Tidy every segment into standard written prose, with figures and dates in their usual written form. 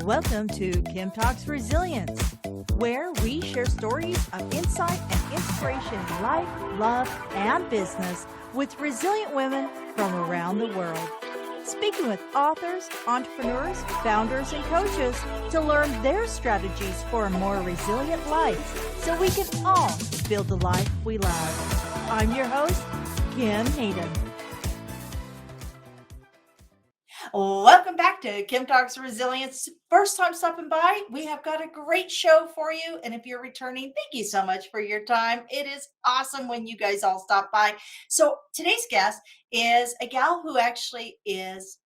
Welcome to Kim Talks Resilience, where we share stories of insight and inspiration in life, love, and business with resilient women from around the world. Speaking with authors, entrepreneurs, founders, and coaches to learn their strategies for a more resilient life so we can all build the life we love. I'm your host, Kim Hayden. Welcome back to Kim Talks Resilience. First time stopping by, we have got a great show for you. And if you're returning, thank you so much for your time. It is awesome when you guys all stop by. So today's guest is a gal who actually is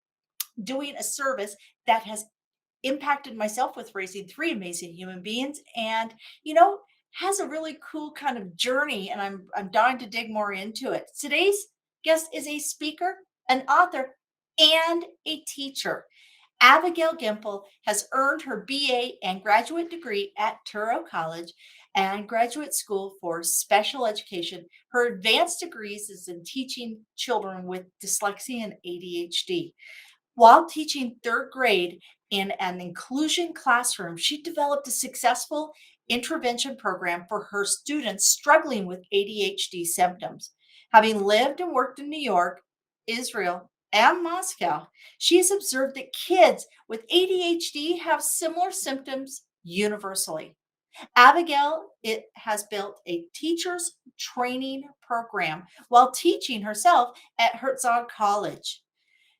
doing a service that has impacted myself with raising three amazing human beings and, has a really cool kind of journey. And I'm dying to dig more into it. Today's guest is a speaker, an author, and a teacher. Avigail Gimpel has earned her BA and graduate degree at Touro College and Graduate School for Special Education. Her advanced degrees is in teaching children with dyslexia and ADHD. While teaching third grade in an inclusion classroom, she developed a successful intervention program for her students struggling with ADHD symptoms. Having lived and worked in New York, Israel, and Moscow, she has observed that kids with ADHD have similar symptoms universally. Abigail has built a teacher's training program while teaching herself at Herzog College.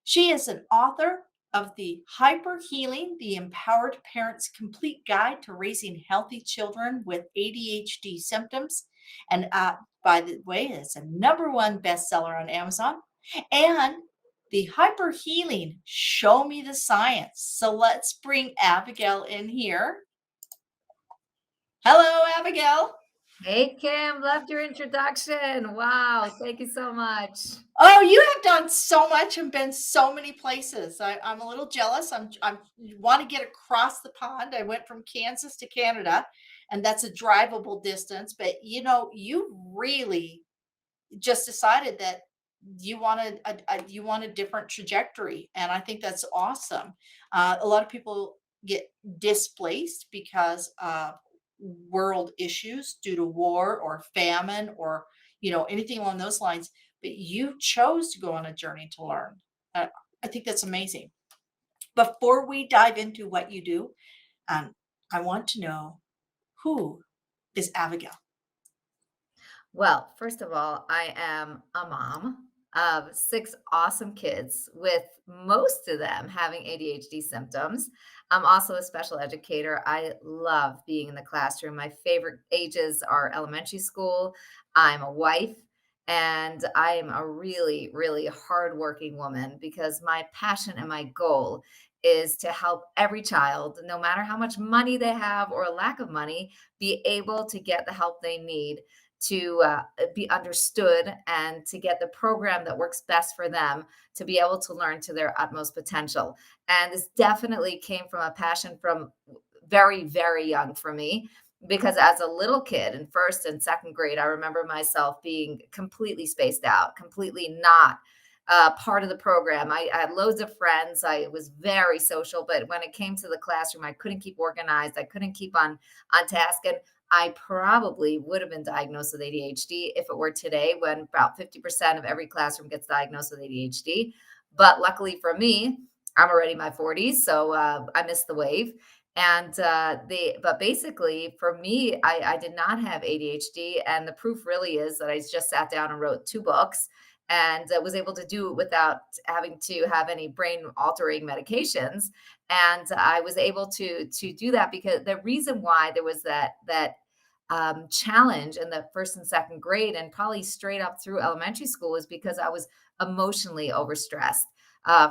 She is an author of the Hyper Healing, the Empowered Parent's Complete Guide to Raising Healthy Children with ADHD Symptoms. And by the way, it's a #1 bestseller on Amazon. And the Hyper Healing, Show Me the Science. So let's bring Abigail in here. Hello, Abigail. Hey, Kim, loved your introduction. Wow, thank you so much. Oh, you have done so much and been so many places. I'm a little jealous. I want to get across the pond. I went from Kansas to Canada, and that's a drivable distance. But you really just decided that you wanted you want a different trajectory, and I think that's awesome. A lot of people get displaced because of world issues due to war or famine or anything along those lines. But you chose to go on a journey to learn. I think that's amazing. Before we dive into what you do, I want to know, who is Abigail? Well, first of all, I am a mom of 6 awesome kids, with most of them having ADHD symptoms. I'm also a special educator. I love being in the classroom. My favorite ages are elementary school. I'm a wife, and I am a really, really hardworking woman because my passion and my goal is to help every child, no matter how much money they have or a lack of money, be able to get the help they need to be understood and to get the program that works best for them to be able to learn to their utmost potential. And this definitely came from a passion from very, very young for me. Because as a little kid in first and second grade, I remember myself being completely spaced out, completely not part of the program. I had loads of friends. I was very social, but when it came to the classroom, I couldn't keep organized. I couldn't keep on task. And I probably would have been diagnosed with ADHD if it were today, when about 50% of every classroom gets diagnosed with ADHD. But luckily for me, I'm already in my 40s, so I missed the wave. And but basically for me, I did not have ADHD. And the proof really is that I just sat down and wrote 2 books and was able to do it without having to have any brain altering medications. And I was able to do that because the reason why there was that challenge in the first and second grade, and probably straight up through elementary school, is because I was emotionally overstressed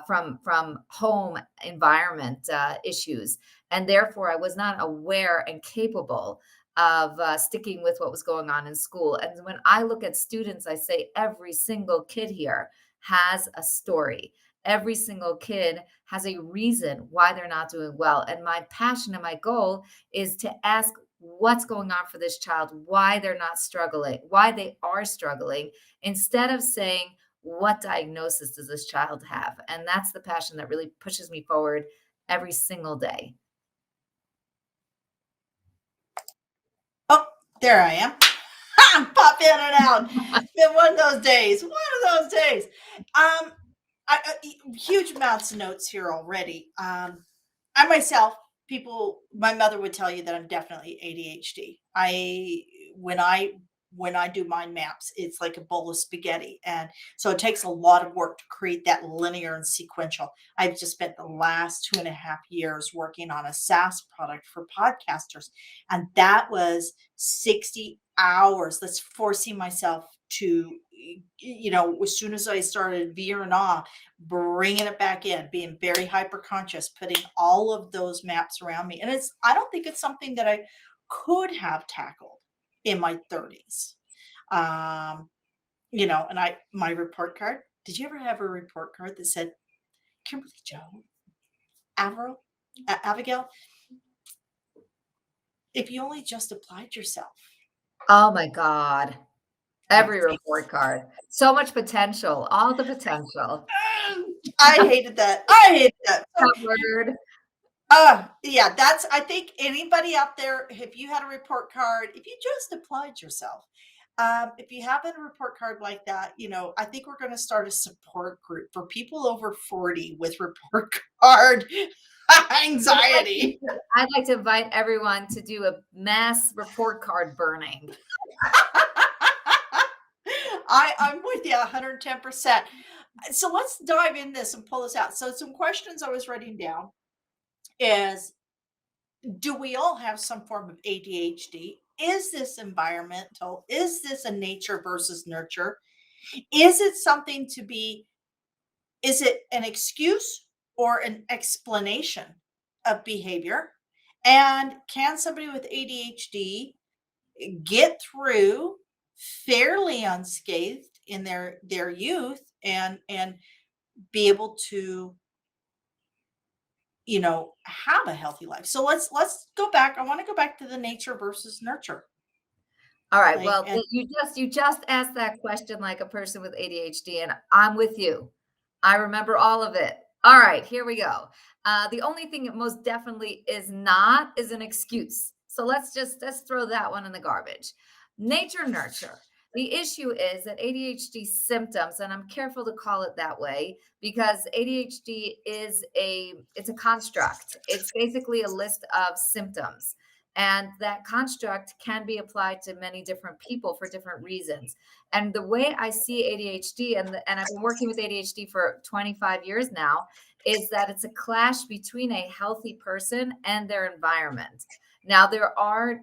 from home environment issues, and therefore I was not aware and capable of sticking with what was going on in school. And when I look at students, I say every single kid here has a story. Every single kid has a reason why they're not doing well. And my passion and my goal is to ask what's going on for this child, why they're not struggling, why they are struggling, instead of saying, what diagnosis does this child have? And that's the passion that really pushes me forward every single day. There I am. Pop in and out. Been one of those days. One of those days. Um, huge amounts of notes here already. I myself, my mother would tell you that I'm definitely ADHD. When I when I do mind maps, it's like a bowl of spaghetti, and so it takes a lot of work to create that linear and sequential. I've just spent the last 2.5 years working on a SaaS product for podcasters, and that was 60 hours. That's forcing myself to, as soon as I started veering off, bringing it back in, being very hyper conscious, putting all of those maps around me. And I don't think it's something that I could have tackled in my 30s. Um, and my report card, did you ever have a report card that said, Kimberly Joe, Avigail, if you only just applied yourself? Oh my God. Yeah. Every report card. So much potential, all the potential. I hated that. I hated that. So Covered. yeah, I think anybody out there, if you had a report card, if you just applied yourself, if you have a report card like that, I think we're going to start a support group for people over 40 with report card anxiety. I'd like to invite everyone to do a mass report card burning. I'm with you 110%. So let's dive in this and pull this out. So some questions I was writing down is, do we all have some form of ADHD? Is this environmental? Is this a nature versus nurture? Is it something to be, is it an excuse or an explanation of behavior? And can somebody with ADHD get through fairly unscathed in their youth and be able to have a healthy life? So let's go back. I want to go back to the nature versus nurture. All right. Like, Well, and you just asked that question like a person with ADHD, and I'm with you. I remember all of it. All right, here we go. The only thing it most definitely is not is an excuse. So let's throw that one in the garbage. Nature nurture. The issue is that ADHD symptoms, and I'm careful to call it that way because ADHD it's a construct. It's basically a list of symptoms. And that construct can be applied to many different people for different reasons. And the way I see ADHD, and I've been working with ADHD for 25 years now, is that it's a clash between a healthy person and their environment. Now, there are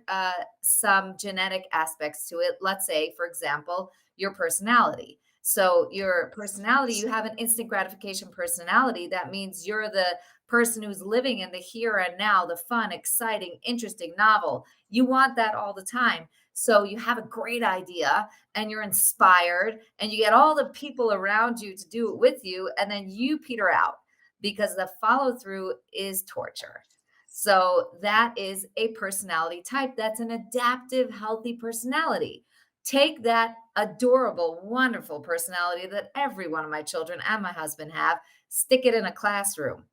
some genetic aspects to it. Let's say, for example, your personality. So, your personality, you have an instant gratification personality. That means you're the person who's living in the here and now, the fun, exciting, interesting, novel. You want that all the time. So, you have a great idea and you're inspired and you get all the people around you to do it with you, and then you peter out because the follow through is torture. So that is a personality type. That's an adaptive, healthy personality. Take that adorable, wonderful personality that every one of my children and my husband have, stick it in a classroom.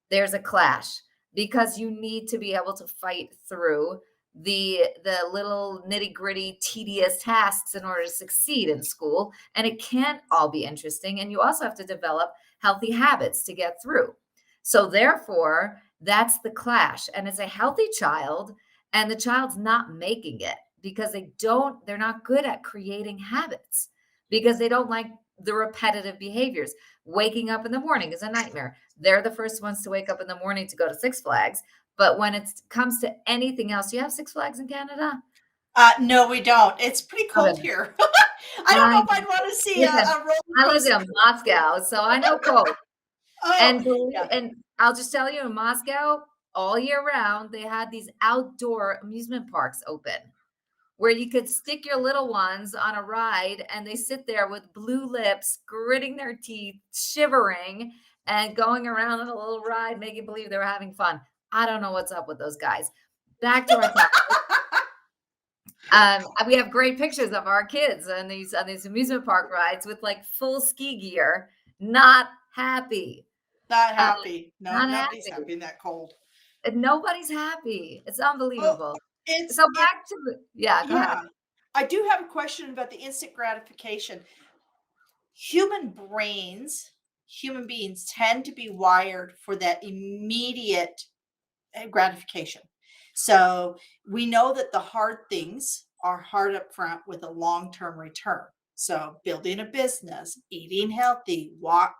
There's a clash because you need to be able to fight through the little nitty-gritty tedious tasks in order to succeed in school, and it can't all be interesting, and you also have to develop healthy habits to get through. So therefore, that's the clash, and it's a healthy child, and the child's not making it because they're not good at creating habits because they don't like the repetitive behaviors. Waking up in the morning is a nightmare. They're the first ones to wake up in the morning to go to Six Flags. But when it comes to anything else, you have Six Flags in Canada? no, we don't. It's pretty cold Okay. here. I don't know I if I'd want to see listen, a roller I lived coaster. in Moscow, so I know cold. Oh, yeah. And I'll just tell you, in Moscow, all year round, they had these outdoor amusement parks open where you could stick your little ones on a ride and they sit there with blue lips, gritting their teeth, shivering, and going around on a little ride, making believe they were having fun. I don't know what's up with those guys. Back to our topic. We have great pictures of our kids on these amusement park rides with like full ski gear, not happy. Not Uh, happy. No, not nobody's happy. happy in that cold. Nobody's happy. It's Oh, unbelievable. It's So it back to the yeah, go ahead. yeah. I do have a question about the instant gratification. Human brains, human beings tend to be wired for that immediate gratification. So we know that the hard things are hard up front with a long-term return. So building a business, eating healthy, walk,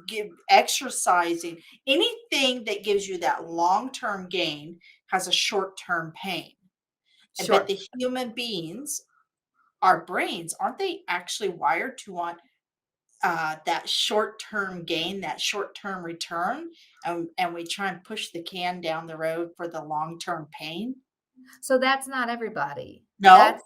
give exercising, anything that gives you that long-term gain has a short-term pain. But Sure. the human beings, our brains, aren't they actually wired to want that short-term gain, that short-term return, and we try and push the can down the road for the long-term pain? So that's not everybody. That's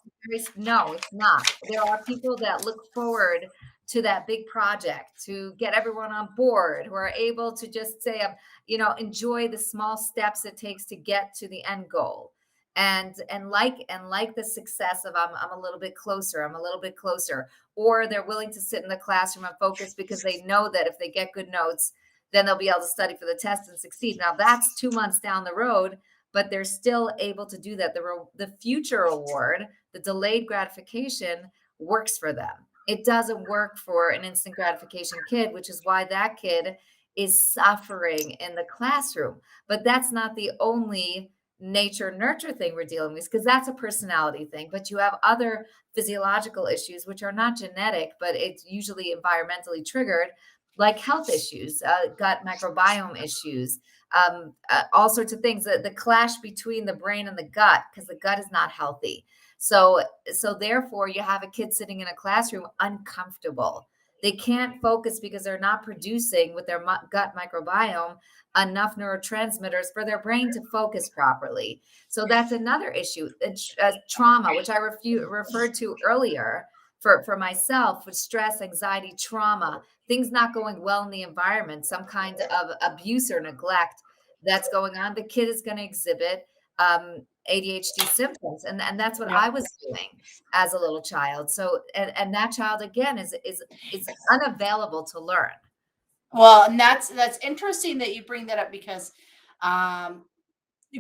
No? no, it's not. There are people that look forward to that big project to get everyone on board who are able to just say, enjoy the small steps it takes to get to the end goal. And like the success of I'm a little bit closer, I'm a little bit closer, or they're willing to sit in the classroom and focus because they know that if they get good notes, then they'll be able to study for the test and succeed. Now that's 2 months down the road, but they're still able to do that. The future award, the delayed gratification, works for them. It doesn't work for an instant gratification kid, which is why that kid is suffering in the classroom. But that's not the only nature nurture thing we're dealing with, because that's a personality thing. But you have other physiological issues, which are not genetic, but it's usually environmentally triggered, like health issues, gut microbiome issues, all sorts of things. The clash between the brain and the gut, because the gut is not healthy. So therefore, you have a kid sitting in a classroom uncomfortable. They can't focus because they're not producing with their gut microbiome enough neurotransmitters for their brain to focus properly. So that's another issue. Trauma, which I referred to earlier for myself, with stress, anxiety, trauma, things not going well in the environment, some kind of abuse or neglect that's going on, the kid is going to exhibit ADHD symptoms, and that's what Yeah. I was doing as a little child. So, and that child again is unavailable to learn. Well, and that's interesting that you bring that up because, um,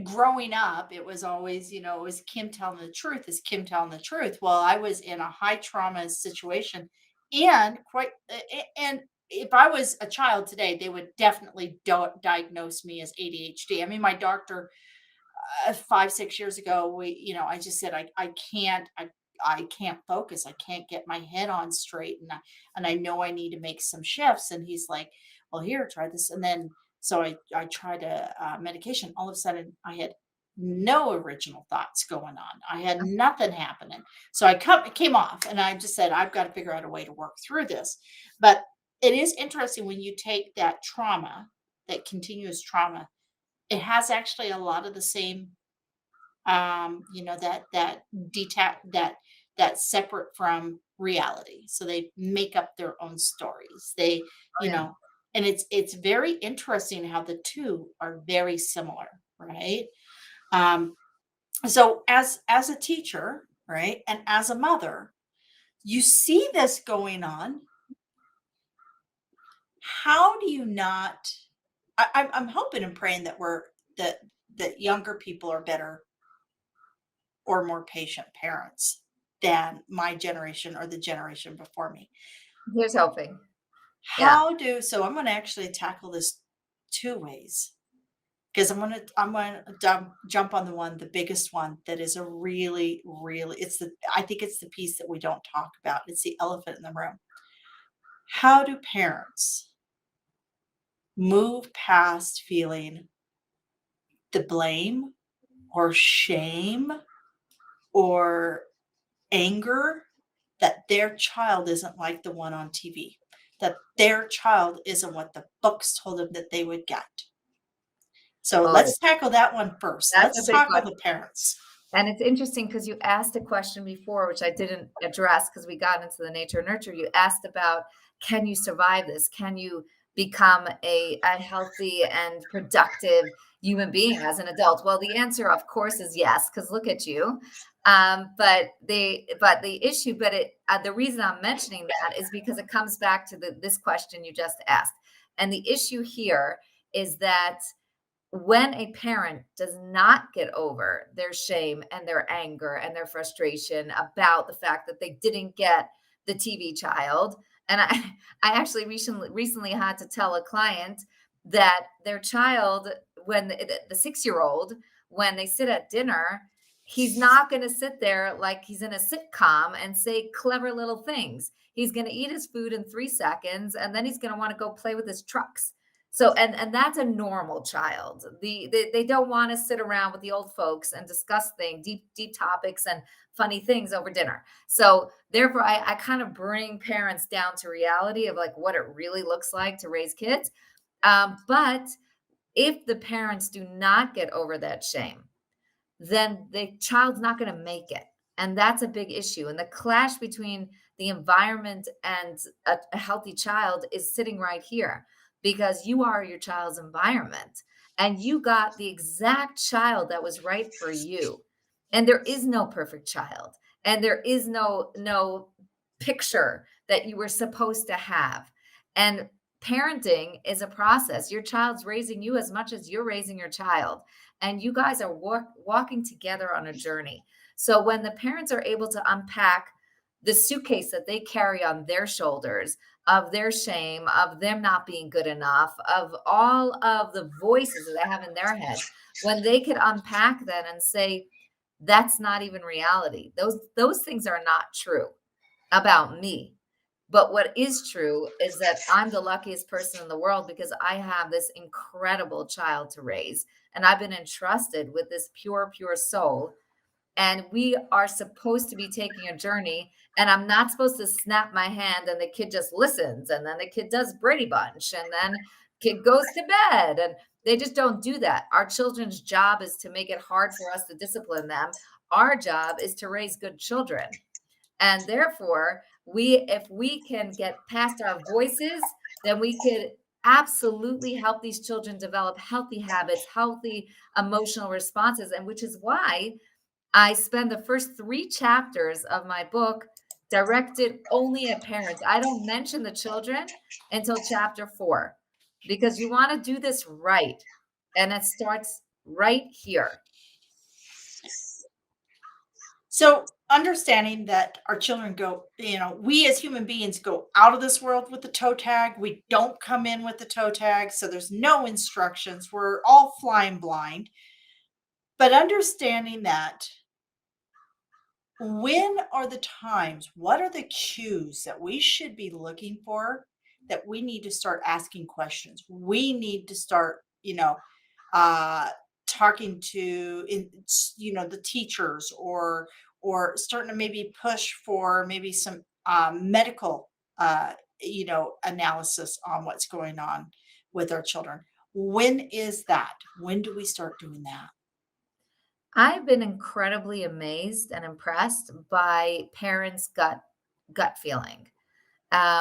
growing up, it was always, is Kim telling the truth? Is Kim telling the truth? Well, I was in a high trauma situation and and if I was a child today, they would definitely diagnose me as ADHD. I mean, my doctor 5, 6 years ago, I just said, I can't focus. I can't get my head on straight. And I know I need to make some shifts. And he's like, well, here, try this. And then, so I tried a medication. All of a sudden I had no original thoughts going on. I had nothing happening. So it came off and I just said, I've got to figure out a way to work through this. But it is interesting when you take that trauma, that continuous trauma, it has actually a lot of the same, that detach that separate from reality. So they make up their own stories. They, Oh you yeah, know, and it's very interesting how the two are very similar, right? Um, so as a teacher, right, and as a mother, you see this going on. How do you not? I'm hoping and praying that that younger people are better or more patient parents than my generation or the generation before me. here's hoping. Yeah, I'm going to actually tackle this two ways because I'm going to jump on the biggest one that is a really I think it's the piece that we don't talk about. It's the elephant in the room. How do parents move past feeling the blame or shame or anger that their child isn't like the one on TV, that their child isn't what the books told them that they would get. So oh, let's tackle that one first. that's a Let's big tackle one. the parents. And it's interesting because you asked a question before, which I didn't address because we got into the nature nurture. You asked about, can you survive this? Can you become a healthy and productive human being as an adult? Well, the answer, of course, is yes, because look at you. But the issue, the reason I'm mentioning that is because it comes back to this question you just asked. And the issue here is that when a parent does not get over their shame and their anger and their frustration about the fact that they didn't get the TV child, and I actually recently had to tell a client that their child, when the 6-year old, when they sit at dinner, he's not going to sit there like he's in a sitcom and say clever little things. He's going to eat his food in 3 seconds, and then he's going to want to go play with his trucks. So, and that's a normal child. They don't want to sit around with the old folks and discuss things, deep topics and funny things over dinner. So therefore, I kind of bring parents down to reality of like what it really looks like to raise kids. But if the parents do not get over that shame, then the child's not going to make it. And that's a big issue. And the clash between the environment and a healthy child is sitting right here because you are your child's environment and you got the exact child that was right for you. And there is no perfect child and there is no picture that you were supposed to have. And parenting is a process. Your child's raising you as much as you're raising your child, and you guys are walking together on a journey. So when the parents are able to unpack the suitcase that they carry on their shoulders of their shame, of them not being good enough, of all of the voices that they have in their head, when they could unpack that and say, that's not even reality. Those things are not true about me. But what is true is that I'm the luckiest person in the world because I have this incredible child to raise. And I've been entrusted with this pure soul. And we are supposed to be taking a journey. And I'm not supposed to snap my hand and the kid just listens. And then the kid does Brady Bunch. And then kid goes to bed. And they just don't do that. Our children's job is to make it hard for us to discipline them. Our job is to raise good children. And therefore, if we can get past our voices, then we could absolutely help these children develop healthy habits, healthy emotional responses. And which is why I spend the first 3 chapters of my book directed only at parents. I don't mention the children until chapter 4 because you want to do this right. And it starts right here. So understanding that our children go, we as human beings go out of this world with the toe tag. We don't come in with the toe tag. So there's no instructions. We're all flying blind. But understanding that, when are the times, what are the cues that we should be looking for, that we need to start asking questions? We need to start, uh, talking to, the teachers, or starting to maybe push for maybe some medical, analysis on what's going on with our children. When is that? When do we start doing that? I've been incredibly amazed and impressed by parents' gut feeling.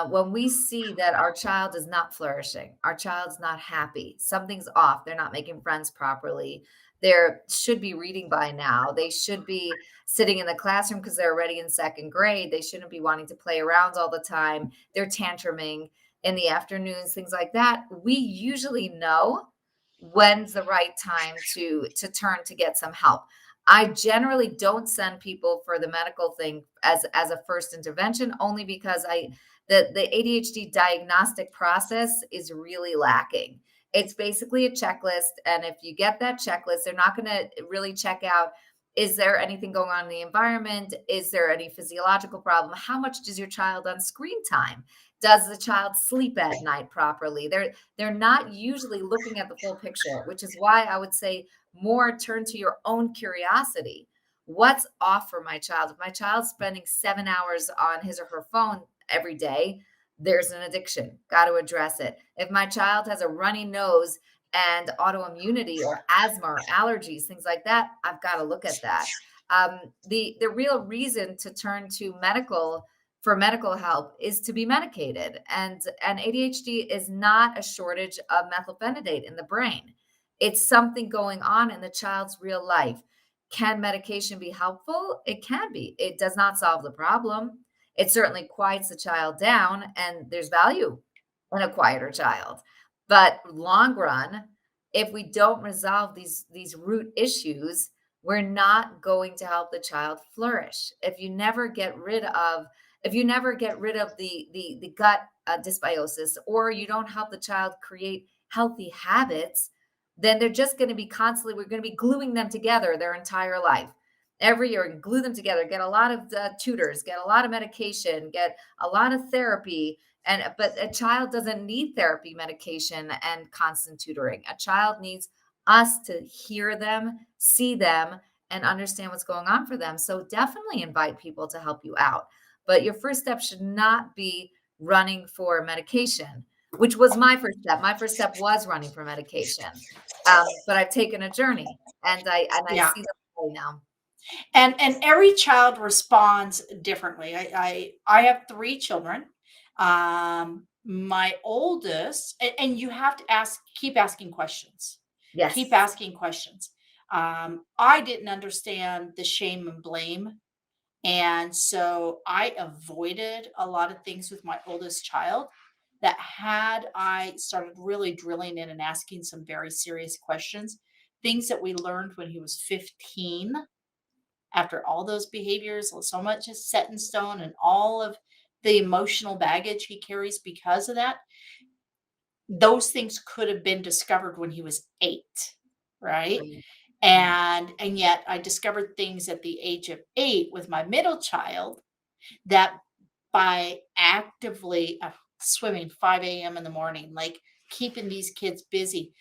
When we see that our child is not flourishing, our child's not happy, something's off, they're not making friends properly. They should be reading by now. They should be sitting in the classroom because they're already in second grade. They shouldn't be wanting to play around all the time. They're tantruming in the afternoons, things like that. We usually know when's the right time to turn to get some help. I generally don't send people for the medical thing as a first intervention, only because the ADHD diagnostic process is really lacking. It's basically a checklist. And if you get that checklist, they're not going to really check out, is there anything going on in the environment? Is there any physiological problem? How much does your child on screen time? Does the child sleep at night properly? They're not usually looking at the full picture, which is why I would say more turn to your own curiosity. What's off for my child? If my child's spending 7 hours on his or her phone every day, there's an addiction. Got to address it. If my child has a runny nose and autoimmunity or asthma or allergies, things like that, I've got to look at that. The real reason to turn to medical help is to be medicated, and ADHD is not a shortage of methylphenidate in the brain. It's something going on in the child's real life. Can medication be helpful? It can be. It does not solve the problem. It certainly quiets the child down, and there's value in a quieter child. But long run, if we don't resolve these root issues, we're not going to help the child flourish. If you never get rid of the gut dysbiosis, or you don't help the child create healthy habits, then they're just going to be constantly, we're going to be gluing them together their entire life. Every year, glue them together, get a lot of tutors, get a lot of medication, get a lot of therapy. But a child doesn't need therapy, medication, and constant tutoring. A child needs us to hear them, see them, and understand what's going on for them. So definitely invite people to help you out. But your first step should not be running for medication, which was my first step. My first step was running for medication. But I've taken a journey, and I Yeah. see the way now. And every child responds differently. I have 3 children. My oldest, and you have to keep asking questions. Keep Yes. asking questions. I didn't understand the shame and blame, and so I avoided a lot of things with my oldest child, that had I started really drilling in and asking some very serious questions, things that we learned when he was 15, after all those behaviors, so much is set in stone, and all of the emotional baggage he carries because of that, those things could have been discovered when he was 8, right? Right. Right. And yet I discovered things at the age of 8 with my middle child, that by actively swimming 5 a.m. in the morning, like keeping these kids busy,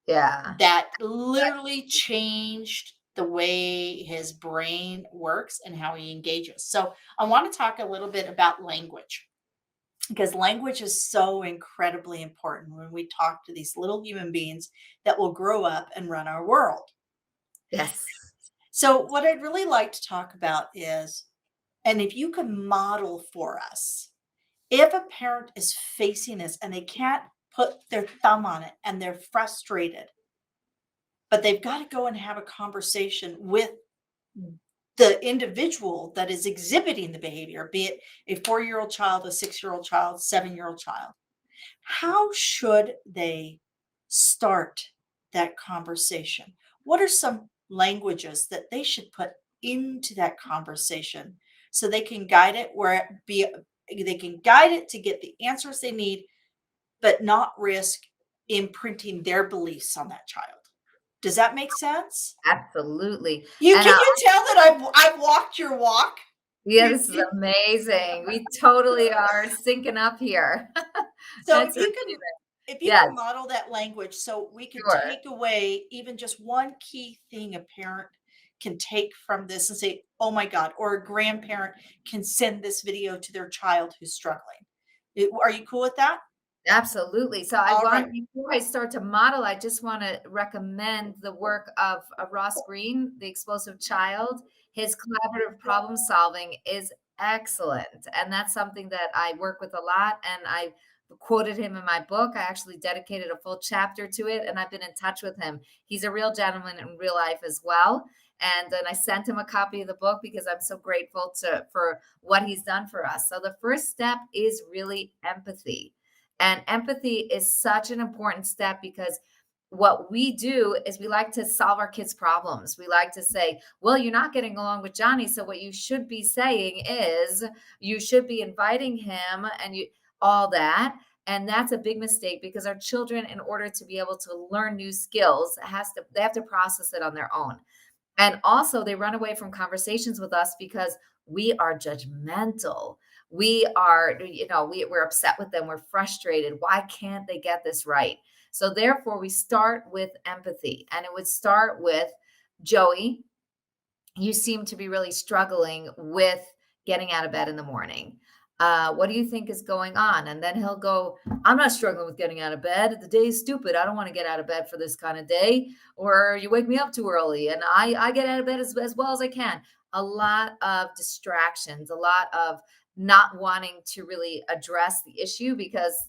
Yeah. that literally changed the way his brain works and how he engages. So, I want to talk a little bit about language, because language is so incredibly important when we talk to these little human beings that will grow up and run our world. Yes. So, what I'd really like to talk about is, and if you could model for us, if a parent is facing this and they can't put their thumb on it and they're frustrated, but they've got to go and have a conversation with the individual that is exhibiting the behavior, be it a 4-year-old child, a 6-year-old child, 7-year-old child. How should they start that conversation? What are some languages that they should put into that conversation so they can guide it where they can guide it to get the answers they need, but not risk imprinting their beliefs on that child? Does that make sense? Absolutely. You And can you tell that I've walked your walk? yeah, You this is you amazing. We totally are syncing up here. so That's amazing. if you Yes, can model that language so we could sure. take away even just one key thing a parent can take from this and say, "Oh my god," or a grandparent can send this video to their child who's struggling. Are you cool with that? Absolutely. So I All want, right. before I start to model, I just want to recommend the work of Ross Green, The Explosive Child. His collaborative problem solving is excellent. And that's something that I work with a lot. And I quoted him in my book. I actually dedicated a full chapter to it, and I've been in touch with him. He's a real gentleman in real life as well. And then I sent him a copy of the book because I'm so grateful to for what he's done for us. So the first step is really empathy, and empathy is such an important step because what we do is we like to solve our kids' problems. We like to say, well, you're not getting along with Johnny. So what you should be saying is you should be inviting him and you all that. And that's a big mistake because our children, in order to be able to learn new skills, they have to process it on their own. And also, they run away from conversations with us because we are judgmental. We are, we're upset with them. We're frustrated. Why can't they get this right? So, therefore, we start with empathy. And it would start with Joey, you seem to be really struggling with getting out of bed in the morning. What do you think is going on? And then he'll go, I'm not struggling with getting out of bed. The day is stupid. I don't want to get out of bed for this kind of day. Or you wake me up too early and I get out of bed as well as I can. A lot of distractions, a lot of not wanting to really address the issue because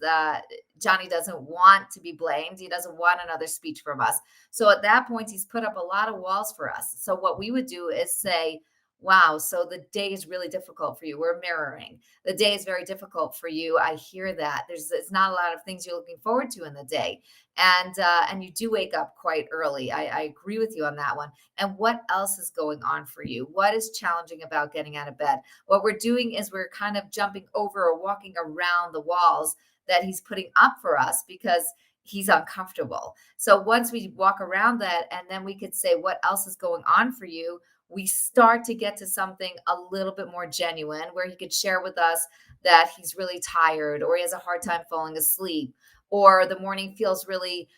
Johnny doesn't want to be blamed. He doesn't want another speech from us. So at that point, he's put up a lot of walls for us. So what we would do is say, Wow, so the day is really difficult for you. We're mirroring. The day is very difficult for you. I hear that. It's not a lot of things you're looking forward to in the day. And you do wake up quite early. I agree with you on that one. And what else is going on for you? What is challenging about getting out of bed? What we're doing is we're kind of jumping over or walking around the walls that he's putting up for us because he's uncomfortable. So once we walk around that, and then we could say, what else is going on for you? We start to get to something a little bit more genuine where he could share with us that he's really tired or he has a hard time falling asleep or the morning feels really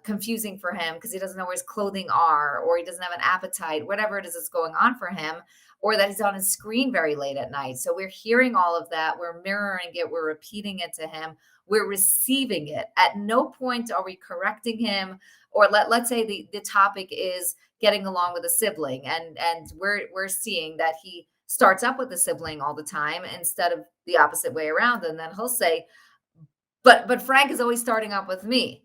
confusing for him because he doesn't know where his clothing are or he doesn't have an appetite, whatever it is that's going on for him, or that he's on his screen very late at night. So we're hearing all of that, we're mirroring it, we're repeating it to him, we're receiving it. At no point are we correcting him, or let's say the topic is getting along with a sibling, and we're seeing that he starts up with the sibling all the time instead of the opposite way around, and then he'll say, but Frank is always starting up with me.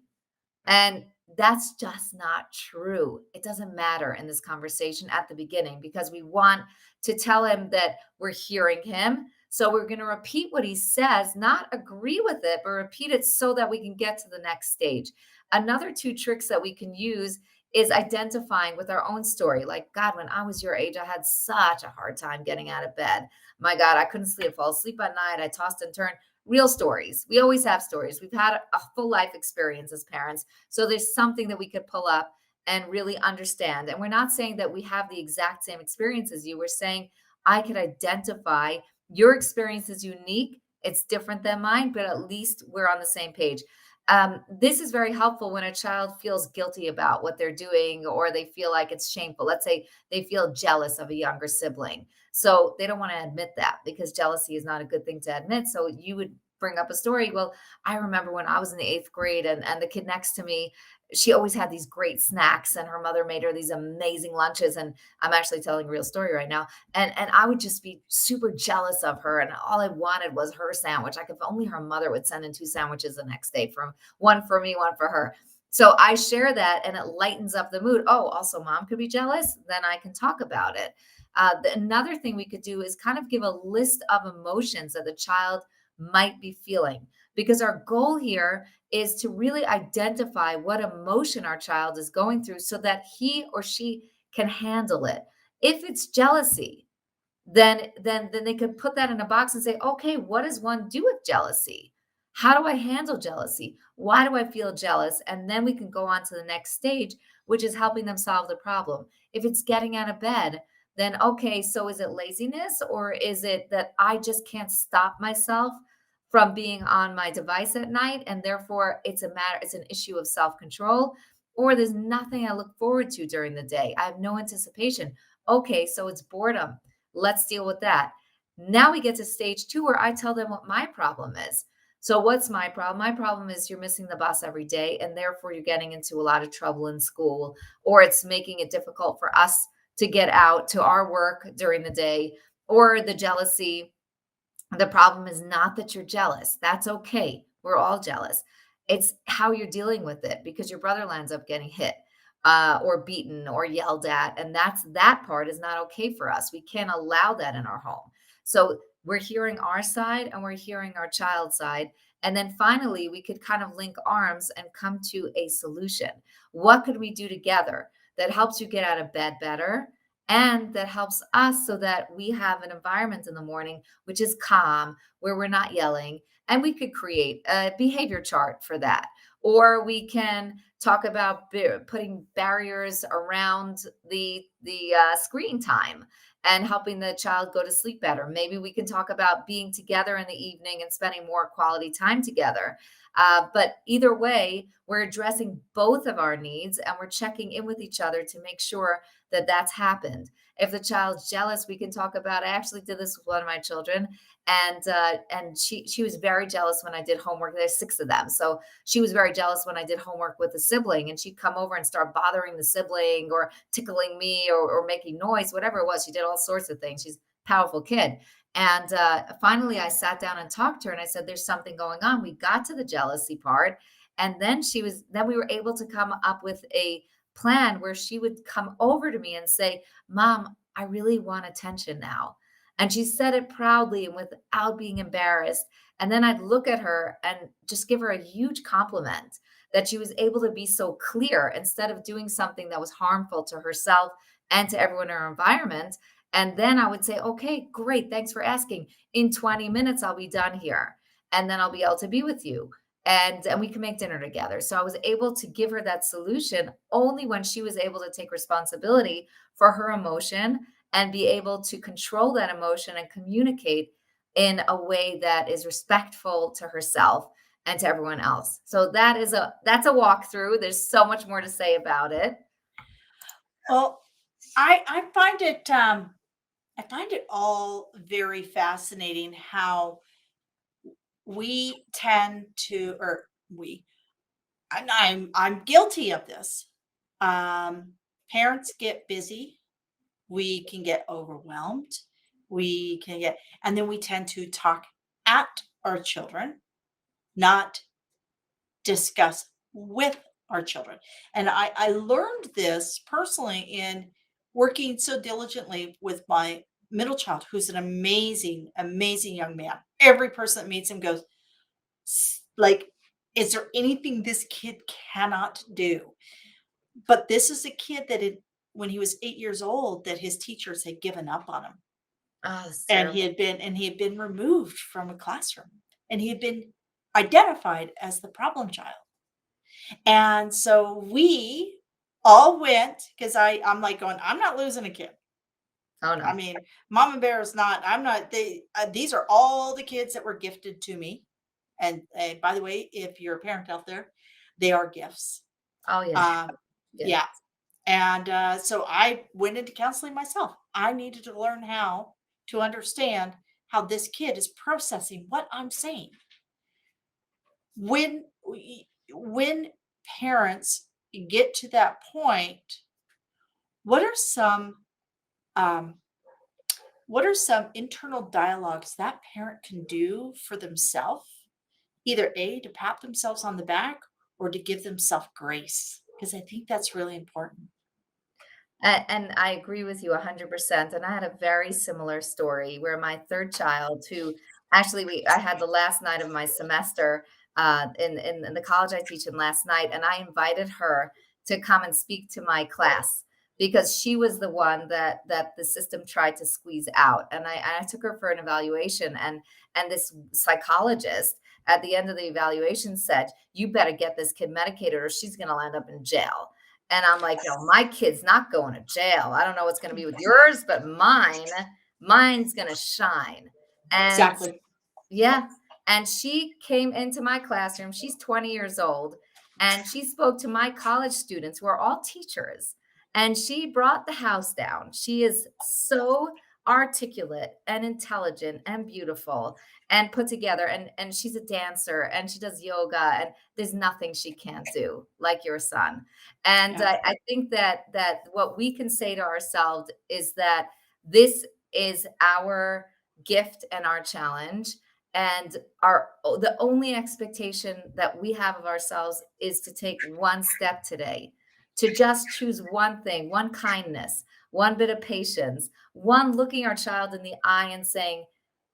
And that's just not true. It doesn't matter in this conversation at the beginning because we want to tell him that we're hearing him. So we're going to repeat what he says, not agree with it, but repeat it so that we can get to the next stage. Another two tricks that we can use is identifying with our own story. Like, God, when I was your age, I had such a hard time getting out of bed. My God, I couldn't sleep, fall asleep at night. I tossed and turned. Real stories. We always have stories. We've had a full life experience as parents. So there's something that we could pull up and really understand. And we're not saying that we have the exact same experience as you. We're saying I could identify your experience is unique. It's different than mine, but at least we're on the same page. This is very helpful when a child feels guilty about what they're doing or they feel like it's shameful. Let's say they feel jealous of a younger sibling. So they don't want to admit that because jealousy is not a good thing to admit. So you would bring up a story. Well, I remember when I was in the eighth grade and the kid next to me, she always had these great snacks and her mother made her these amazing lunches. And I'm actually telling a real story right now. And I would just be super jealous of her. And all I wanted was her sandwich. Like if only her mother would send in two sandwiches the next day, from one for me, one for her. So I share that and it lightens up the mood. Oh, also mom could be jealous. Then I can talk about it. Another thing we could do is kind of give a list of emotions that the child might be feeling, because our goal here is to really identify what emotion our child is going through so that he or she can handle it. If it's jealousy, then they could put that in a box and say, okay, what does one do with jealousy? How do I handle jealousy? Why do I feel jealous? And then we can go on to the next stage, which is helping them solve the problem. If it's getting out of bed, then okay, so is it laziness, or is it that I just can't stop myself from being on my device at night, and therefore it's an issue of self-control, or there's nothing I look forward to during the day. I have no anticipation. Okay, so it's boredom. Let's deal with that. Now we get to stage two where I tell them what my problem is. So, what's my problem? My problem is you're missing the bus every day, and therefore you're getting into a lot of trouble in school, or it's making it difficult for us to get out to our work during the day, or the jealousy. The problem is not that you're jealous. That's okay. We're all jealous. It's how you're dealing with it because your brother lands up getting hit or beaten or yelled at. And that part is not okay for us. We can't allow that in our home. So we're hearing our side and we're hearing our child's side. And then finally, we could kind of link arms and come to a solution. What could we do together that helps you get out of bed better? And that helps us so that we have an environment in the morning which is calm, where we're not yelling. And we could create a behavior chart for that. Or we can talk about putting barriers around the screen time and helping the child go to sleep better. Maybe we can talk about being together in the evening and spending more quality time together. But either way, we're addressing both of our needs and we're checking in with each other to make sure that that's happened. If the child's jealous, we can talk about. I actually did this with one of my children, and she was very jealous when I did homework. There's six of them, so she was very jealous when I did homework with a sibling, and she'd come over and start bothering the sibling or tickling me or making noise, whatever it was. She did all sorts of things. She's a powerful kid. And finally, I sat down and talked to her, and I said, "There's something going on." We got to the jealousy part, and then we were able to come up with a plan where she would come over to me and say, "Mom, I really want attention now. And she said it proudly and without being embarrassed. And then I'd look at her and just give her a huge compliment that she was able to be so clear instead of doing something that was harmful to herself and to everyone in her environment. And then I would say, okay, great. Thanks for asking. In 20 minutes, I'll be done here. And then I'll be able to be with you. And we can make dinner together. So I was able to give her that solution only when she was able to take responsibility for her emotion and be able to control that emotion and communicate in a way that is respectful to herself and to everyone else. So that's a walkthrough. There's so much more to say about it. Well, I find it all very fascinating how we tend to, or we, and I'm guilty of this. Um, Parents get busy. We can get overwhelmed. We can get, and then we tend to talk at our children, not discuss with our children. And I learned this personally in working so diligently with my middle child, who's an amazing, amazing young man. Every person that meets him goes, like, is there anything this kid cannot do? But this is a kid that when he was 8 years old, that his teachers had given up on him. Oh, it's And terrible. he had been removed from a classroom, and he had been identified as the problem child. And so we all went, because I'm like going, I'm not losing a kid. Oh I no. mean, Mama Bear is not. I'm not. These are all the kids that were gifted to me. And by the way, if you're a parent out there, they are gifts. Oh yeah. Um, Yeah. yeah. And so I went into counseling myself. I needed to learn how to understand how this kid is processing what I'm saying. When parents get to that point, what are some um, what are some internal dialogues that parent can do for themselves? Either A, to pat themselves on the back, or to give themselves grace, because I think that's really important. And I agree with you 100%. And I had a very similar story where my third child, who actually I had the last night of my semester in the college I teach in last night, and I invited her to come and speak to my class because she was the one that the system tried to squeeze out. And I took her for an evaluation, and this psychologist at the end of the evaluation said, "You better get this kid medicated, or she's going to end up in jail." And I'm like, "No, my kid's not going to jail. I don't know what's gonna be with yours, but mine's gonna shine." And Exactly. yeah, and she came into my classroom. She's 20 years old, and she spoke to my college students who are all teachers, and she brought the house down. She is so articulate and intelligent and beautiful and put together, and she's a dancer, and she does yoga, and there's nothing she can't do like your son. And Yeah. I think that what we can say to ourselves is that this is our gift and our challenge, and the only expectation that we have of ourselves is to take one step today, to just choose one thing, one kindness, one bit of patience, one looking our child in the eye and saying,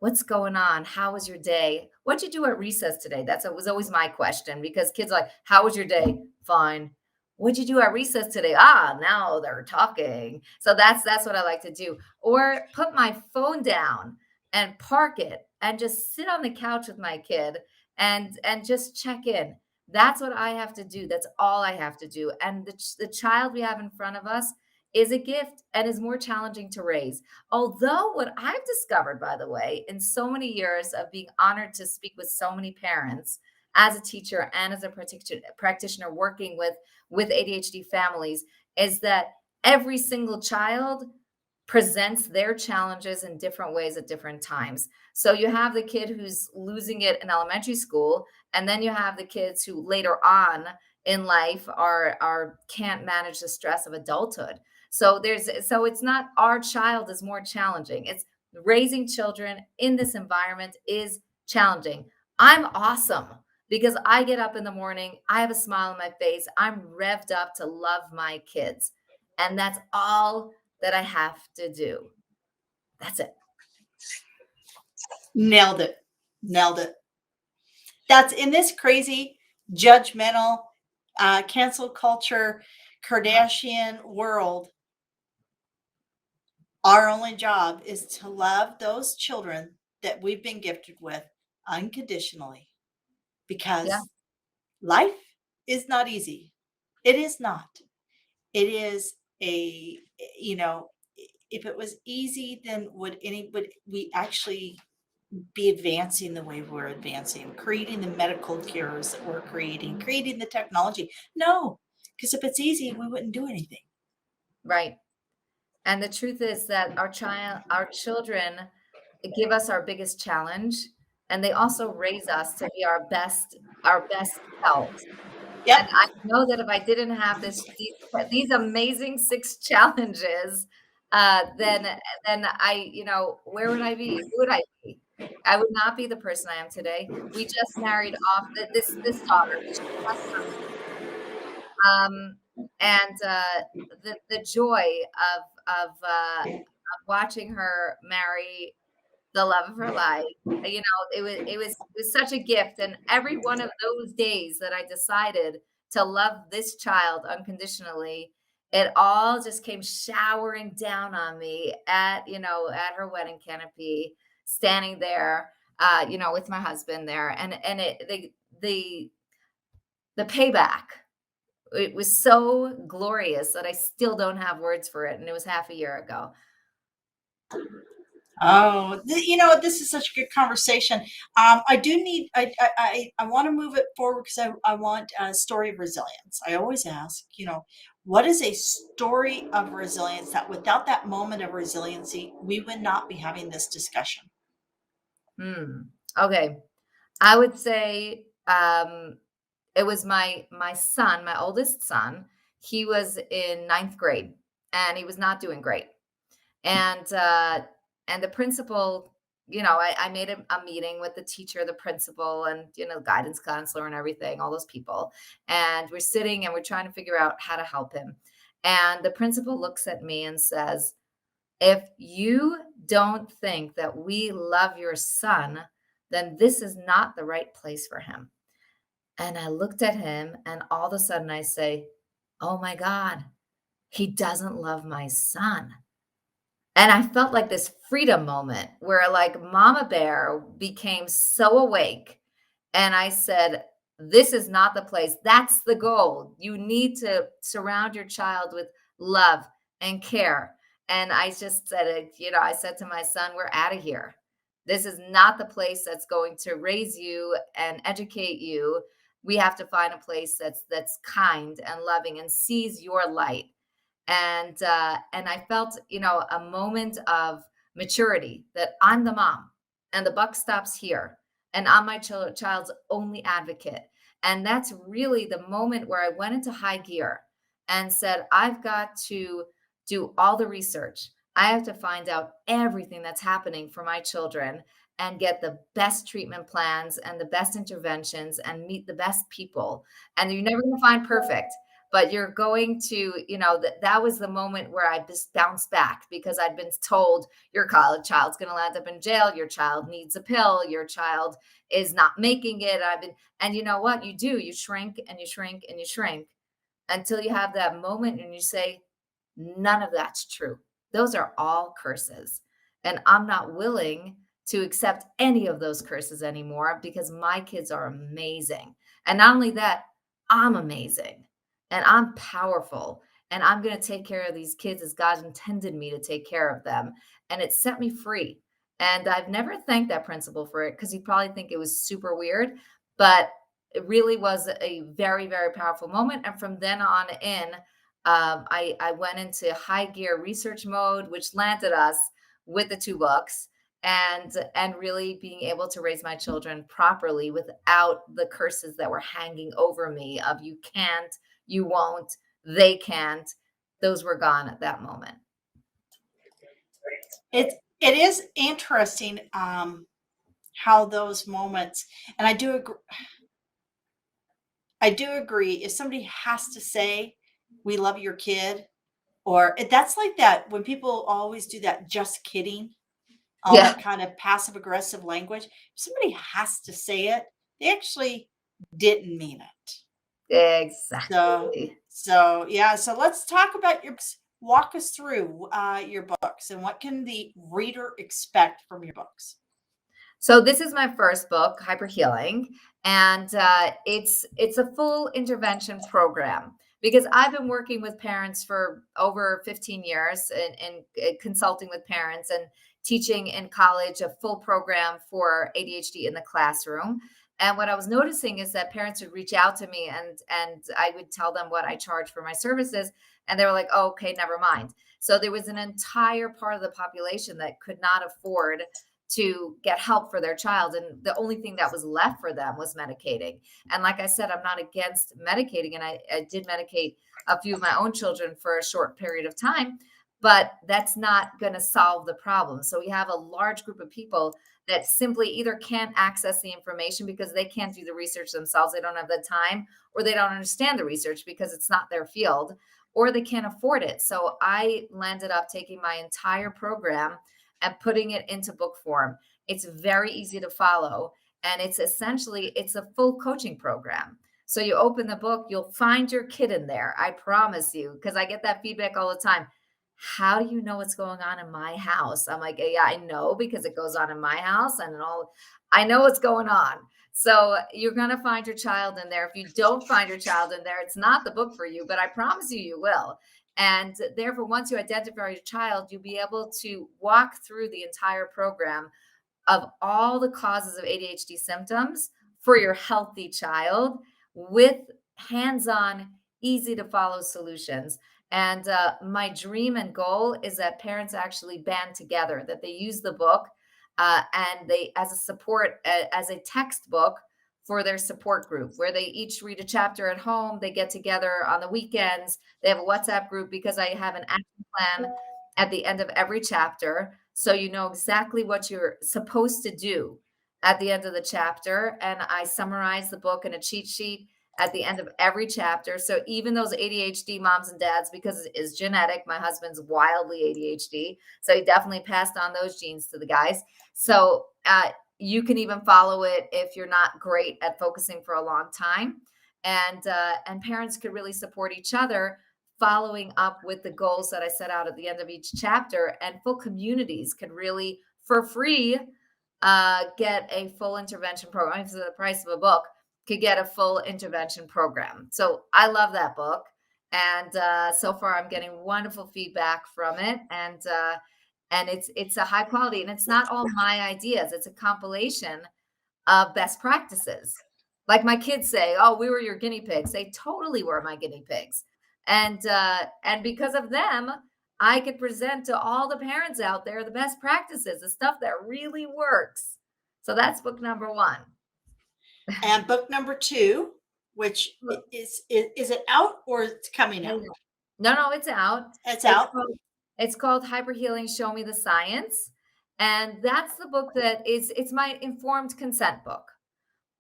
"What's going on? How was your day? What'd you do at recess today?" Was always my question, because kids are like, "How was your day?" "Fine." "What'd you do at recess today?" "Ah, now they're talking." So that's what I like to do. Or put my phone down and park it and just sit on the couch with my kid and just check in. That's what I have to do. That's all I have to do. And the child we have in front of us is a gift and is more challenging to raise. Although, what I've discovered, by the way, in so many years of being honored to speak with so many parents as a teacher and as a practitioner working with ADHD families, is that every single child presents their challenges in different ways at different times. So you have the kid who's losing it in elementary school, and then you have the kids who later on in life are can't manage the stress of adulthood. So it's not our child is more challenging. It's raising children in this environment is challenging. I'm awesome because I get up in the morning, I have a smile on my face, I'm revved up to love my kids. And that's all that I have to do. That's it. Nailed it. Nailed it. That's in this crazy, judgmental, cancel culture, Kardashian world. Our only job is to love those children that we've been gifted with unconditionally Yeah, because life is not easy. It is not. It is a, you know, if it was easy, then would we actually be advancing the way we're advancing, creating the medical cures that we're creating the technology? No, because if it's easy, we wouldn't do anything. right. And the truth is that our children give us our biggest challenge, and they also raise us to be our best selves. And Yep. I know that if I didn't have these amazing 6 challenges, then where would I be? Who would I be? I would not be the person I am today. We just married off this daughter. We just and the joy of watching her marry the love of her life. It was such a gift, and every one of those days that I decided to love this child unconditionally, it all just came showering down on me at her wedding canopy, standing there, with my husband there, and the payback. It was so glorious that I still don't have words for it, and it was half a year ago. Oh, this is such a good conversation. I do need, I want to move it forward because I want a story of resilience. I always ask, what is a story of resilience that without that moment of resiliency, we would not be having this discussion? Hmm. Okay. I would say, it was my son, my oldest son. He was in ninth grade, and he was not doing great. And and the principal, I made a meeting with the teacher, the principal, and guidance counselor and everything, all those people. And we're sitting and we're trying to figure out how to help him. And the principal looks at me and says, "If you don't think that we love your son, then this is not the right place for him." And I looked at him, and all of a sudden I say, "Oh my God, he doesn't love my son." And I felt like this freedom moment where, like, Mama Bear became so awake. And I said, "This is not the place. That's the goal. You need to surround your child with love and care." And I just said it, I said to my son, "We're out of here. This is not the place that's going to raise you and educate you. We have to find a place that's kind and loving and sees your light." And I felt, a moment of maturity, that I'm the mom and the buck stops here, and I'm my child's only advocate. And that's really the moment where I went into high gear and said, I've got to do all the research. I have to find out everything that's happening for my children and get the best treatment plans and the best interventions and meet the best people. And you're never going to find perfect, but you're going to, that was the moment where I just bounced back, because I'd been told your college child's going to land up in jail, your child needs a pill, your child is not making it. And you know what you do? You shrink and you shrink and you shrink until you have that moment and you say, none of that's true. Those are all curses. And I'm not willing to accept any of those curses anymore, because my kids are amazing. And not only that, I'm amazing and I'm powerful, and I'm going to take care of these kids as God intended me to take care of them. And it set me free. And I've never thanked that principal for it, because he'd probably think it was super weird, but it really was a very, very powerful moment. And from then on in, I went into high gear research mode, which landed us with the 2 books, and really being able to raise my children properly without the curses that were hanging over me of you can't, you won't, they can't. Those were gone at that moment. It is interesting, how those moments, and I do agree. If somebody has to say, "We love your kid," Or that's like that when people always do that just kidding, all Yeah, that kind of passive aggressive language. If somebody has to say it, they actually didn't mean it. So, exactly. so yeah. So let's talk about your books. Walk us through your books and what can the reader expect from your books. So this is my first book, Hyper Healing, and it's a full intervention program because I've been working with parents for over 15 years and consulting with parents and teaching in college a full program for ADHD in the classroom. And what I was noticing is that parents would reach out to me and I would tell them what I charge for my services, and they were like, "Oh, okay, never mind." So there was an entire part of the population that could not afford to get help for their child. And the only thing that was left for them was medicating. And like I said, I'm not against medicating. And I did medicate a few of my own children for a short period of time, but that's not going to solve the problem. So we have a large group of people that simply either can't access the information because they can't do the research themselves, they don't have the time, or they don't understand the research because it's not their field, or they can't afford it. So I landed up taking my entire program and putting it into book form. It's very easy to follow, and it's a full coaching program. So you open the book, you'll find your kid in there. I promise you, because I get that feedback all the time. How do you know what's going on in my house? I'm like, yeah, I know because it goes on in my house and all. I know what's going on. So you're going to find your child in there. If you don't find your child in there, it's not the book for you, but I promise you, you will. And therefore, once you identify your child, you'll be able to walk through the entire program of all the causes of ADHD symptoms for your healthy child with hands on, easy to follow solutions. And my dream and goal is that parents actually band together, that they use the book and they, as a support, as a textbook for their support group, where they each read a chapter at home. They get together on the weekends. They have a WhatsApp group because I have an action plan at the end of every chapter. So you know exactly what you're supposed to do at the end of the chapter. And I summarize the book in a cheat sheet at the end of every chapter. So even those ADHD moms and dads, because it is genetic, my husband's wildly ADHD. So he definitely passed on those genes to the guys. So you can even follow it if you're not great at focusing for a long time. And parents could really support each other following up with the goals that I set out at the end of each chapter. And full communities could really, for free, get a full intervention program. For the price of a book, could get a full intervention program. So I love that book. And so far, I'm getting wonderful feedback from it. And it's a high quality, and it's not all my ideas. It's a compilation of best practices. Like my kids say, "Oh, we were your guinea pigs." They totally were my guinea pigs, and because of them, I could present to all the parents out there the best practices, the stuff that really works. So that's book number one. And book number two, which is it out or it's coming No, out? no, no, no, it's out. It's It's out. called it's called Hyper Healing, Show Me the Science, and that's the book that is it's my informed consent book.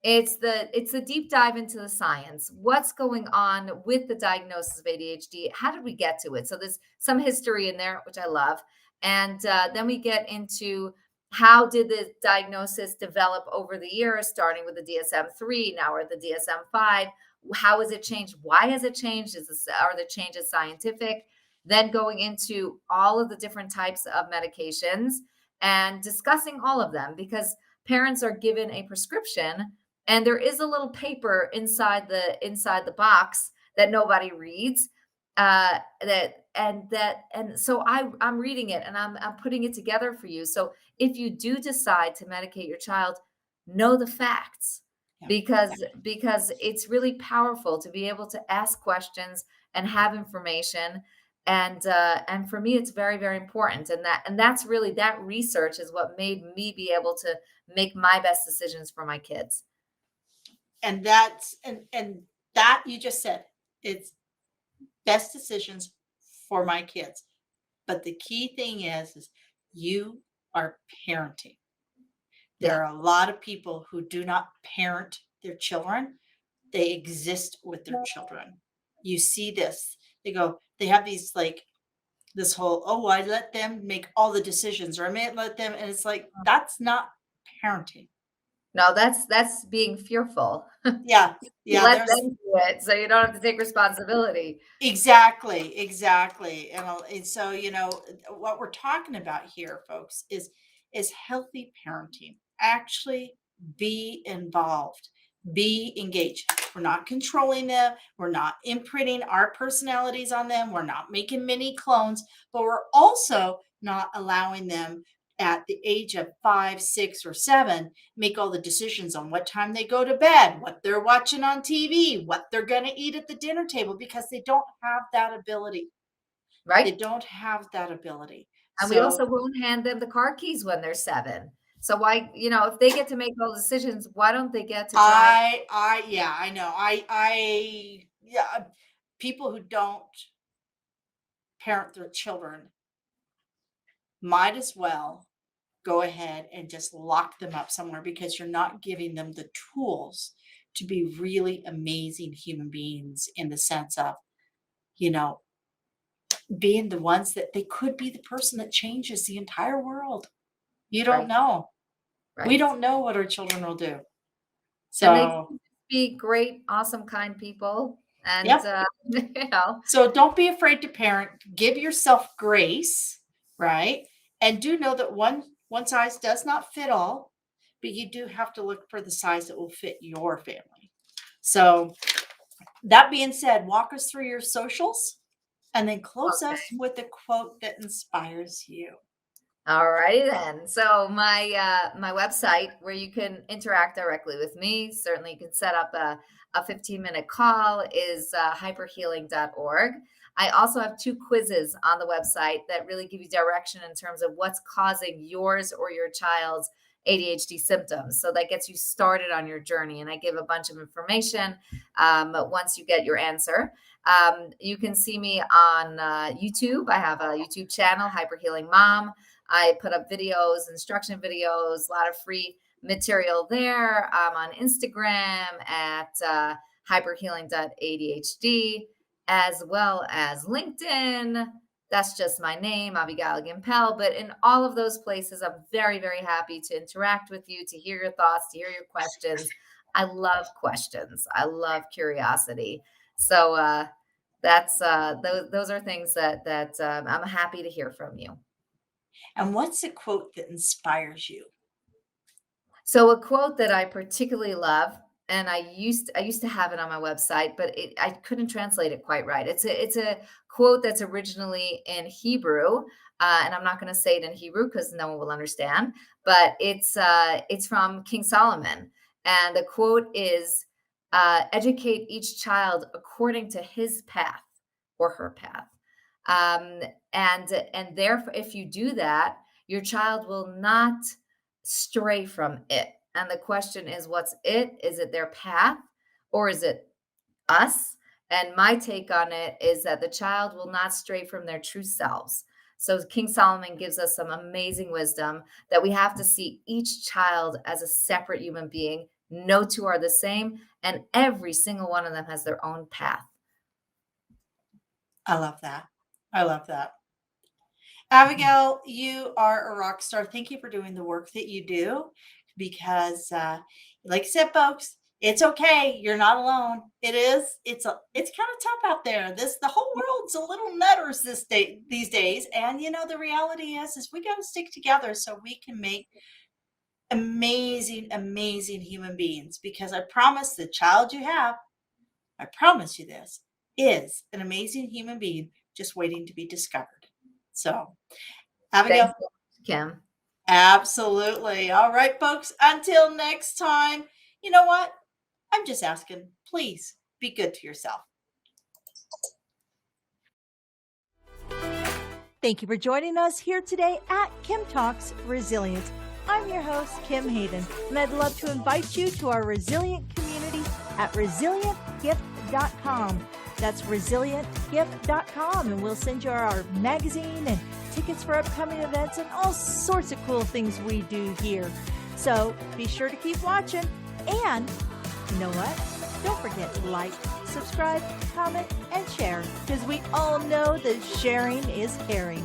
It's a deep dive into the science. What's going on with the diagnosis of ADHD? How did we get to it? So there's some history in there, which I love, and then we get into how did the diagnosis develop over the years, starting with the DSM-3, now we're at the DSM-5. How has it changed? Why has it changed? Are the changes scientific? Then going into all of the different types of medications and discussing all of them because parents are given a prescription and there is a little paper inside the box that nobody reads and so I'm reading it and I'm putting it together for you. So if you do decide to medicate your child, know the facts Yeah. because it's really powerful to be able to ask questions and have information. And for me it's very, very important, and that's really, that research is what made me be able to make my best decisions for my kids. And that's and that you just said it's best decisions for my kids. But the key thing is you are parenting. Yeah. There are a lot of people who do not parent their children. They exist with their children. You see this. They have these like This whole, oh, I let them make all the decisions, or I may let them, and it's like, that's not parenting. No, that's being fearful. Yeah, You yeah, let there's them do it, so you don't have to take responsibility. exactly, exactly. And so, what we're talking about here, folks, is healthy parenting. Actually be involved, be engaged. We're not controlling them, we're not imprinting our personalities on them, we're not making mini clones, but we're also not allowing them at the age of 5, 6, or 7 make all the decisions on what time they go to bed, what they're watching on TV, what they're going to eat at the dinner table, because they don't have that ability. They Right? don't have that ability. And we also So won't hand them the car keys when they're 7. So why if they get to make all decisions, why don't they get to drive? yeah, I know. Yeah, people who don't parent their children might as well go ahead and just lock them up somewhere, because you're not giving them the tools to be really amazing human beings, in the sense of, you know, being the ones that they could be the person that changes the entire world. You don't Right, know. We right. don't know what our children will do. And they So, can be great, awesome, kind people, and, yep. you know So don't be afraid to parent. Give yourself grace, right? And do know that one size does not fit all, but you do have to look for the size that will fit your family. So, that being said, walk us through your socials and then close us Okay. with a quote that inspires you. Alrighty then. So my website where you can interact directly with me, certainly you can set up a 15-minute call is hyperhealing.org. I also have 2 quizzes on the website that really give you direction in terms of what's causing yours or your child's ADHD symptoms. So that gets you started on your journey. And I give a bunch of information once you get your answer. You can see me on YouTube. I have a YouTube channel, Hyper Healing Mom. I put up videos, instruction videos, a lot of free material there. I'm on Instagram at hyperhealing.adhd, as well as LinkedIn. That's just my name, Avigail Gimpel. But in all of those places, I'm very, very happy to interact with you, to hear your thoughts, to hear your questions. I love questions. I love curiosity. So that's those are things that I'm happy to hear from you. And what's a quote that inspires you? So a quote that I particularly love, and I used to have it on my website, but I couldn't translate it quite right. It's a quote that's originally in Hebrew, and I'm not going to say it in Hebrew because no one will understand. But it's from King Solomon, and the quote is, "Educate each child according to his path or her path." Um, and therefore, if you do that, your child will not stray from it. And the question is, what's it? Is it their path or is it us? And my take on it is that the child will not stray from their true selves. So King Solomon gives us some amazing wisdom that we have to see each child as a separate human being. No two are the same, and every single one of them has their own path. I love that. I love that. Abigail, you are a rock star. Thank you for doing the work that you do, because, like I said, folks, it's okay. You're not alone. It's kind of tough out there. The whole world's a little nutters these days. And the reality is we got to stick together so we can make amazing, amazing human beings. Because I promise the child you have, I promise you this, is an amazing human being just waiting to be discovered. So, Thanks, Abigail, Kim. absolutely. All right, folks, until next time, you know what? I'm just asking, please be good to yourself. Thank you for joining us here today at Kim Talks Resilience. I'm your host, Kim Hayden, and I'd love to invite you to our resilient community at resilientgift.com. That's resilientgift.com, and we'll send you our magazine and tickets for upcoming events and all sorts of cool things we do here. So be sure to keep watching, and you know what? Don't forget to like, subscribe, comment, and share, because we all know that sharing is caring.